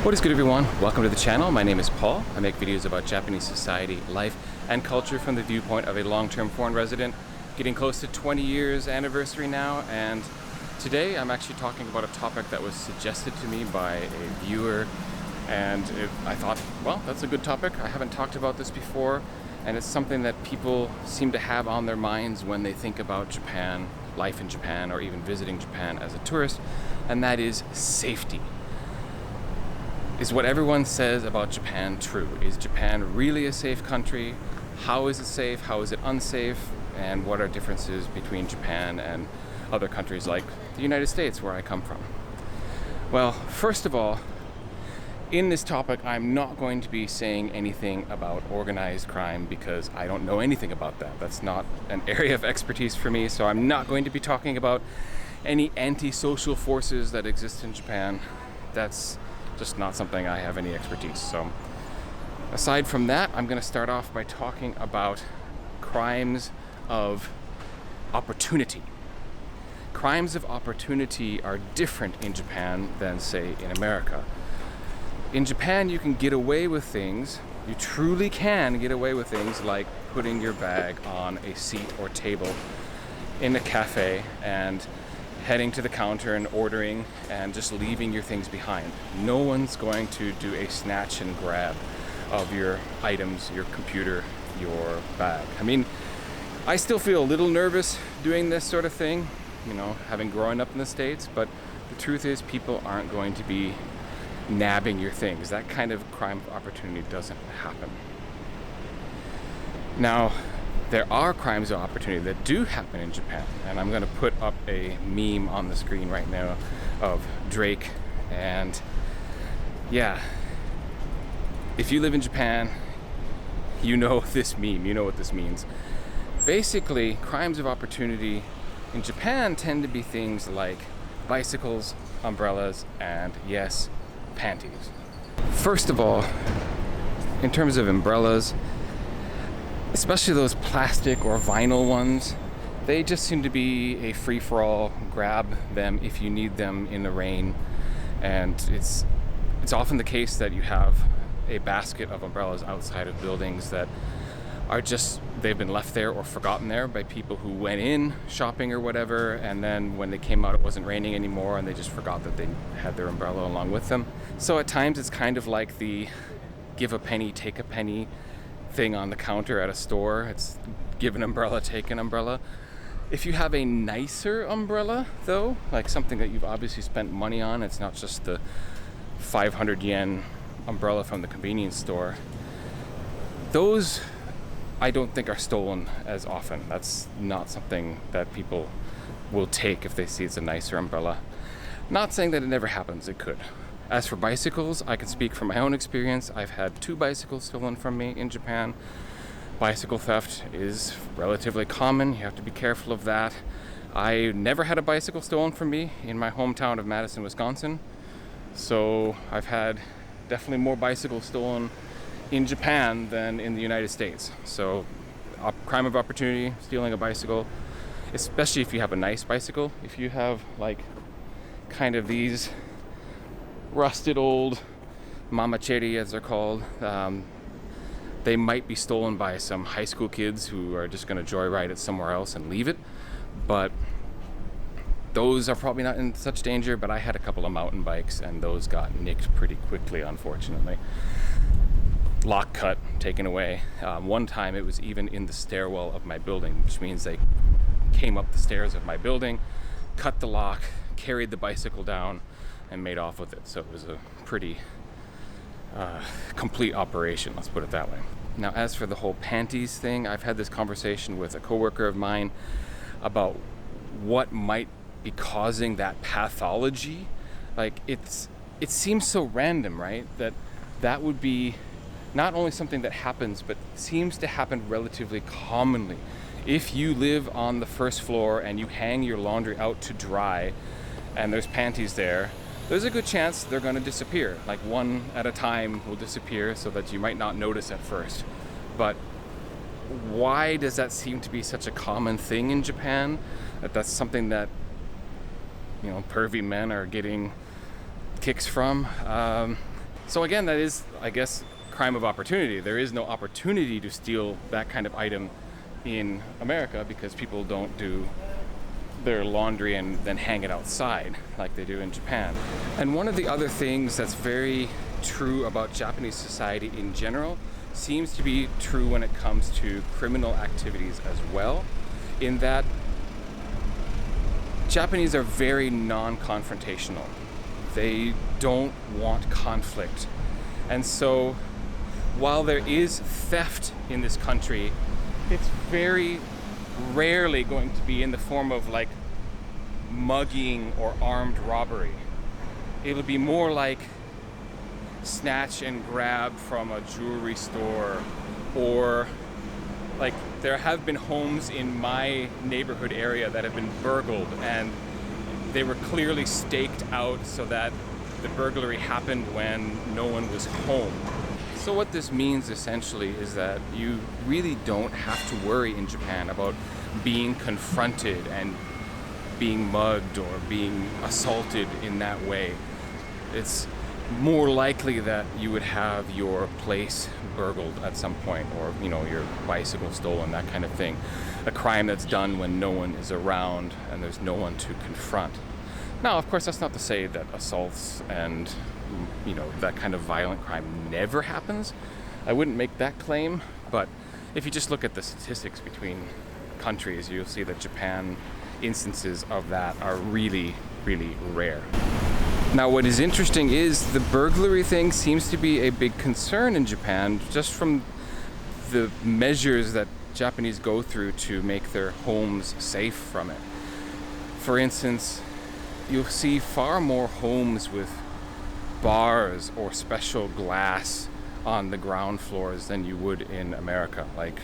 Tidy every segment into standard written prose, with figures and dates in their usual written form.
What is good, everyone? Welcome to the channel. My name is Paul. I make videos about Japanese society, life, and culture from the viewpoint of a long-term foreign resident. Getting close to 20 years anniversary now, and today I'm actually talking about a topic that was suggested to me by a viewer, and I thought, well, that's a good topic. I haven't talked about this before, and it's something that people seem to have on their minds when they think about Japan, life in Japan, or even visiting Japan as a tourist, and that is safety. Is what everyone says about Japan true? Is Japan really a safe country? How is it safe? How is it unsafe? And what are differences between Japan and other countries like the United States, where I come from? Well, first of all, in this topic, I'm not going to be saying anything about organized crime because I don't know anything about that. That's not an area of expertise for me, so I'm not going to be talking about any antisocial forces that exist in Japan. That's just not something I have any expertise. So aside from that, I'm going to start off by talking about crimes of opportunity. Crimes of opportunity are different in Japan than, say, in America. In Japan, you can get away with things, you truly can get away with things like putting your bag on a seat or table in a cafe and heading to the counter and ordering and just leaving your things behind. No one's going to do a snatch and grab of your items, your computer, your bag. I mean, I still feel a little nervous doing this sort of thing, you know, having grown up in the States, but the truth is people aren't going to be nabbing your things. That kind of crime of opportunity doesn't happen. Now, there are crimes of opportunity that do happen in Japan, and I'm going to put up a meme on the screen right now of Drake, and yeah, if you live in Japan, you know this meme, you know what this means. Basically, crimes of opportunity in Japan tend to be things like bicycles, umbrellas, and yes, panties. First of all, in terms of umbrellas, especially those plastic or vinyl ones, they just seem to be a free-for-all. Grab them if you need them in the rain, and it's often the case that you have a basket of umbrellas outside of buildings that are just, they've been left there or forgotten there by people who went in shopping or whatever, and then when they came out it wasn't raining anymore and they just forgot that they had their umbrella along with them. So at times it's kind of like the give a penny, take a penny thing on the counter at a store. It's give an umbrella, take an umbrella. If you have a nicer umbrella though, like something that you've obviously spent money on, it's not just the 500 yen umbrella from the convenience store, those I don't think are stolen as often. That's not something that people will take if they see it's a nicer umbrella. Not saying that it never happens, it could. As for bicycles, I can speak from my own experience. I've had 2 bicycles stolen from me in Japan. Bicycle theft is relatively common. You have to be careful of that. I never had a bicycle stolen from me in my hometown of Madison, Wisconsin. So I've had definitely more bicycles stolen in Japan than in the United States. So crime of opportunity, stealing a bicycle, especially if you have a nice bicycle. If you have like kind of these rusted old mamacheri, as they're called, they might be stolen by some high school kids who are just going to joyride it somewhere else and leave it. But those are probably not in such danger. But I had a couple of mountain bikes and those got nicked pretty quickly, unfortunately. Lock cut, taken away. One time it was even in the stairwell of my building, which means they came up the stairs of my building, cut the lock, carried the bicycle down, and made off with it. So it was a pretty complete operation, let's put it that way. Now, as for the whole panties thing, I've had this conversation with a coworker of mine about what might be causing that pathology. Like, it seems so random, right? That would be not only something that happens, but seems to happen relatively commonly. If you live on the first floor and you hang your laundry out to dry and there's panties there, there's a good chance they're going to disappear. Like one at a time will disappear so that you might not notice at first. But why does that seem to be such a common thing in Japan? That's something that, you know, pervy men are getting kicks from. So again, that is, I guess, crime of opportunity. There is no opportunity to steal that kind of item in America because people don't do their laundry and then hang it outside like they do in Japan. And one of the other things that's very true about Japanese society in general seems to be true when it comes to criminal activities as well, in that Japanese are very non-confrontational. They don't want conflict. And so while there is theft in this country, it's very rarely going to be in the form of like mugging or armed robbery. It'll be more like snatch and grab from a jewelry store, or like there have been homes in my neighborhood area that have been burgled and they were clearly staked out so that the burglary happened when no one was home. So what this means essentially is that you really don't have to worry in Japan about being confronted and being mugged or being assaulted in that way. It's more likely that you would have your place burgled at some point, or your bicycle stolen, that kind of thing. A crime that's done when no one is around and there's no one to confront. Now, of course, that's not to say that assaults and that kind of violent crime never happens. I wouldn't make that claim, but if you just look at the statistics between countries, you'll see that Japan instances of that are really, really rare. Now, what is interesting is the burglary thing seems to be a big concern in Japan, just from the measures that Japanese go through to make their homes safe from it. For instance, you'll see far more homes with bars or special glass on the ground floors than you would in America. Like,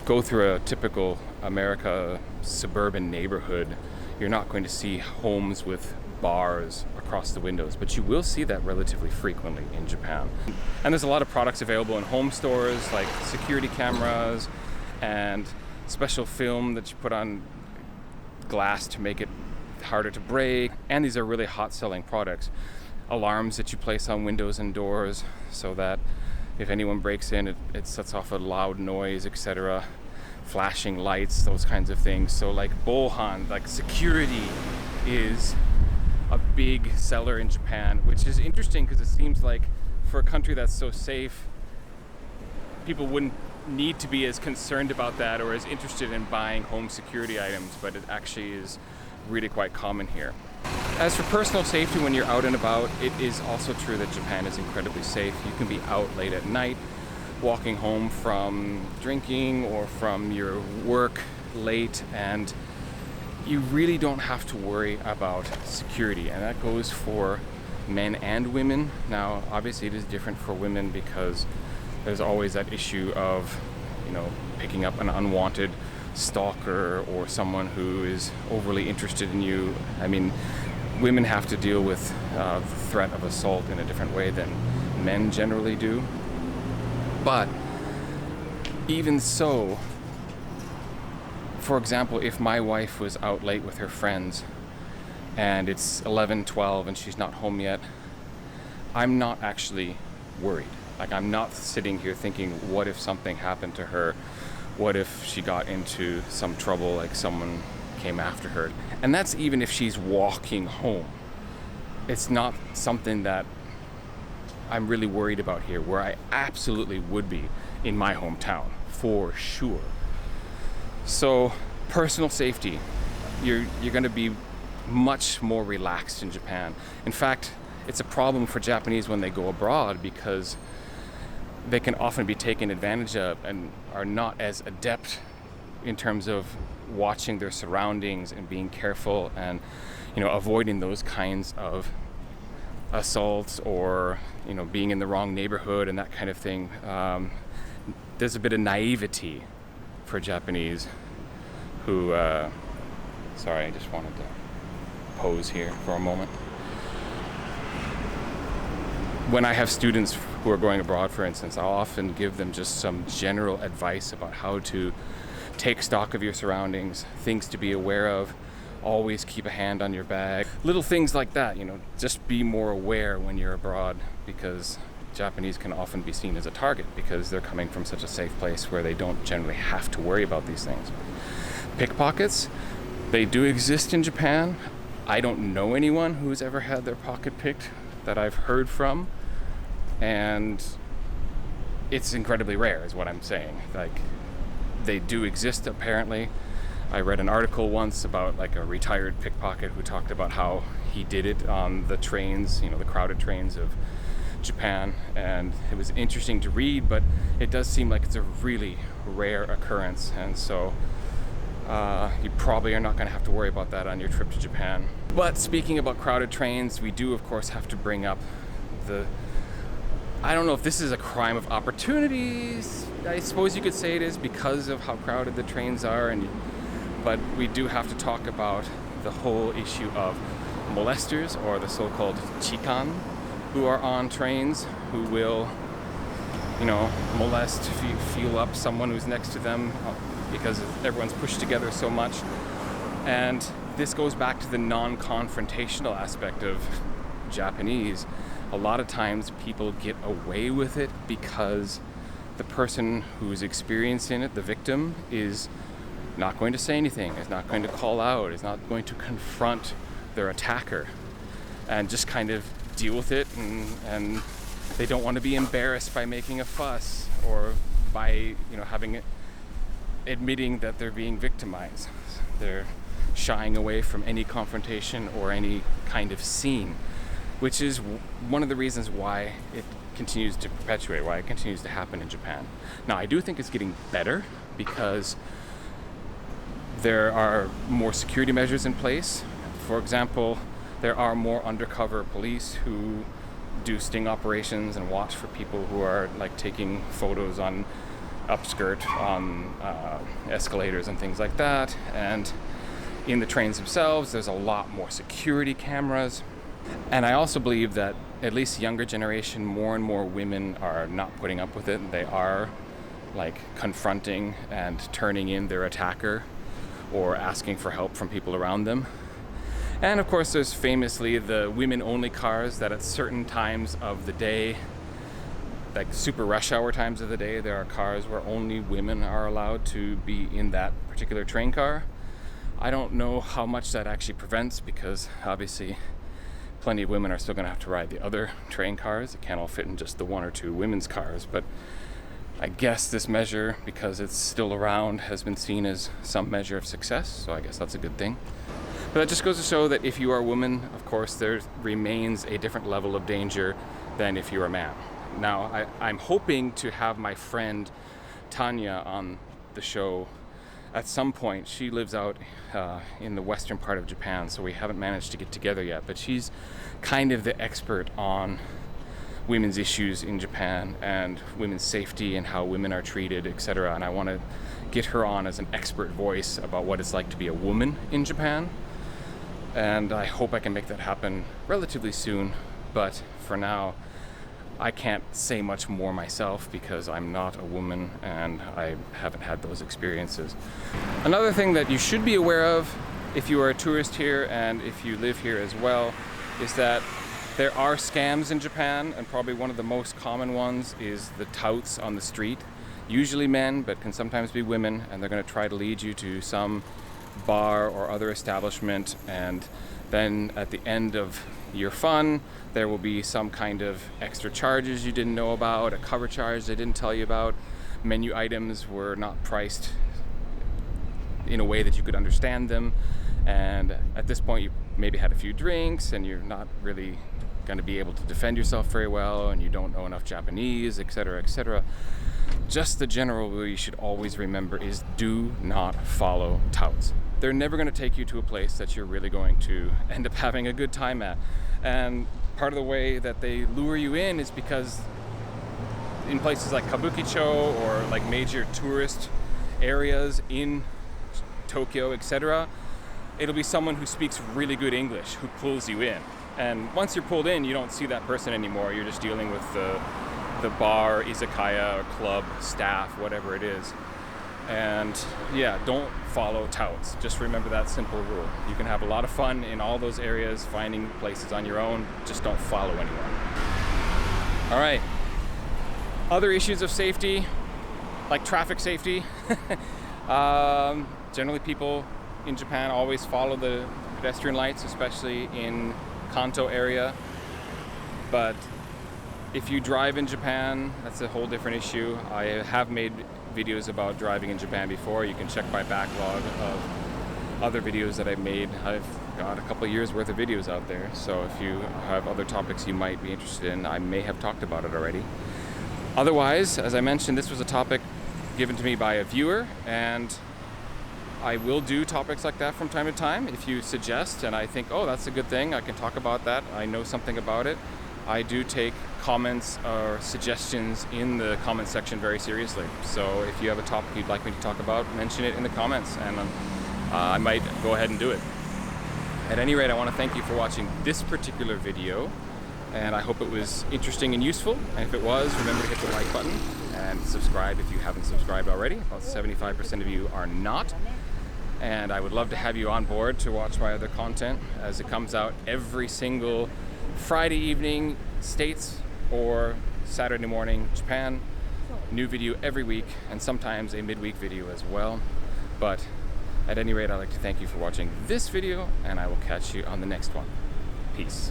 go through a typical America suburban neighborhood, you're not going to see homes with bars across the windows, but you will see that relatively frequently in Japan. And there's a lot of products available in home stores, like security cameras and special film that you put on glass to make it harder to break. And these are really hot selling products. Alarms that you place on windows and doors so that if anyone breaks in, it sets off a loud noise, etc. Flashing lights, those kinds of things. So like bohan, like security, is a big seller in Japan, which is interesting because it seems like for a country that's so safe, people wouldn't need to be as concerned about that or as interested in buying home security items, but it actually is really quite common here. As for personal safety when you're out and about, it is also true that Japan is incredibly safe. You can be out late at night, walking home from drinking or from your work late, and you really don't have to worry about security, and that goes for men and women. Now, obviously it is different for women because there's always that issue of, picking up an unwanted stalker or someone who is overly interested in you. I mean, women have to deal with the threat of assault in a different way than men generally do. But even so, for example, if my wife was out late with her friends and it's 11, 12 and she's not home yet, I'm not actually worried. Like, I'm not sitting here thinking, what if something happened to her? What if she got into some trouble, like someone came after her? And that's even if she's walking home. It's not something that I'm really worried about here, where I absolutely would be in my hometown, for sure. So, personal safety, you're going to be much more relaxed in Japan. In fact, it's a problem for Japanese when they go abroad because they can often be taken advantage of and are not as adept in terms of watching their surroundings and being careful and, avoiding those kinds of assaults or, being in the wrong neighborhood and that kind of thing. There's a bit of naivety for Japanese who, sorry, I just wanted to pose here for a moment. When I have students who are going abroad, for instance, I'll often give them just some general advice about how to take stock of your surroundings, things to be aware of, always keep a hand on your bag. Little things like that, just be more aware when you're abroad, because Japanese can often be seen as a target because they're coming from such a safe place where they don't generally have to worry about these things. Pickpockets, they do exist in Japan. I don't know anyone who's ever had their pocket picked that I've heard from, and it's incredibly rare is what I'm saying. Like, they do exist apparently. I read an article once about like a retired pickpocket who talked about how he did it on the trains, the crowded trains of Japan, and it was interesting to read, but it does seem like it's a really rare occurrence, and so you probably are not going to have to worry about that on your trip to Japan. But speaking about crowded trains, we do of course have to bring up I don't know if this is a crime of opportunities. I suppose you could say it is because of how crowded the trains are, but we do have to talk about the whole issue of molesters, or the so-called chikan, who are on trains, who will, molest, feel up someone who's next to them because everyone's pushed together so much. And this goes back to the non-confrontational aspect of Japanese. A lot of times people get away with it because the person who's experiencing it, the victim, is not going to say anything, is not going to call out, is not going to confront their attacker, and just kind of deal with it, and they don't want to be embarrassed by making a fuss or by admitting that they're being victimized. They're shying away from any confrontation or any kind of scene, which is one of the reasons why it continues to perpetuate, why it continues to happen in Japan. Now, I do think it's getting better because there are more security measures in place. For example, there are more undercover police who do sting operations and watch for people who are like taking photos on upskirt, on escalators and things like that. And in the trains themselves, there's a lot more security cameras. And I also believe that at least younger generation, more and more women are not putting up with it. They are like confronting and turning in their attacker or asking for help from people around them. And of course, there's famously the women-only cars that at certain times of the day, like super rush hour times of the day, there are cars where only women are allowed to be in that particular train car. I don't know how much that actually prevents, because obviously plenty of women are still going to have to ride the other train cars. It can't all fit in just the one or two women's cars. But I guess this measure, because it's still around, has been seen as some measure of success. So I guess that's a good thing. But that just goes to show that if you are a woman, of course, there remains a different level of danger than if you're a man. Now, I'm hoping to have my friend Tanya on the show at some point. She lives out in the western part of Japan, so we haven't managed to get together yet. But she's kind of the expert on women's issues in Japan and women's safety and how women are treated, etc. And I want to get her on as an expert voice about what it's like to be a woman in Japan. And I hope I can make that happen relatively soon. But for now, I can't say much more myself because I'm not a woman and I haven't had those experiences. Another thing that you should be aware of if you are a tourist here and if you live here as well is that there are scams in Japan, and probably one of the most common ones is the touts on the street. Usually men, but can sometimes be women, and they're going to try to lead you to some bar or other establishment, and then at the end of your fun there will be some kind of extra charges you didn't know about, a cover charge they didn't tell you about, menu items were not priced in a way that you could understand them, and at this point you maybe had a few drinks and you're not really going to be able to defend yourself very well, and you don't know enough Japanese, etc., etc. Just the general rule you should always remember is do not follow touts. They're never going to take you to a place that you're really going to end up having a good time at. And part of the way that they lure you in is because in places like Kabukicho or like major tourist areas in Tokyo, etc., it'll be someone who speaks really good English who pulls you in. And once you're pulled in, you don't see that person anymore. You're just dealing with the bar, izakaya, or club staff, whatever it is. And yeah, don't follow touts. Just remember that simple rule. You can have a lot of fun in all those areas, finding places on your own. Just don't follow anyone. All right. Other issues of safety, like traffic safety. Generally, people in Japan always follow the pedestrian lights, especially in Kanto area. But if you drive in Japan, that's a whole different issue. I have made videos about driving in Japan before. You can check my backlog of other videos that I've made. I've got a couple years worth of videos out there. So if you have other topics you might be interested in, I may have talked about it already. Otherwise, as I mentioned, this was a topic given to me by a viewer, and I will do topics like that from time to time. If you suggest and I think, oh, that's a good thing, I can talk about that, I know something about it, I do take comments or suggestions in the comment section very seriously. So if you have a topic you'd like me to talk about, mention it in the comments, and I might go ahead and do it. At any rate, I want to thank you for watching this particular video, and I hope it was interesting and useful. And if it was, remember to hit the like button and subscribe if you haven't subscribed already. About 75% of you are not. And I would love to have you on board to watch my other content as it comes out every single Friday evening, States, or Saturday morning, Japan. New video every week, and sometimes a midweek video as well. But at any rate, I'd like to thank you for watching this video, and I will catch you on the next one. Peace.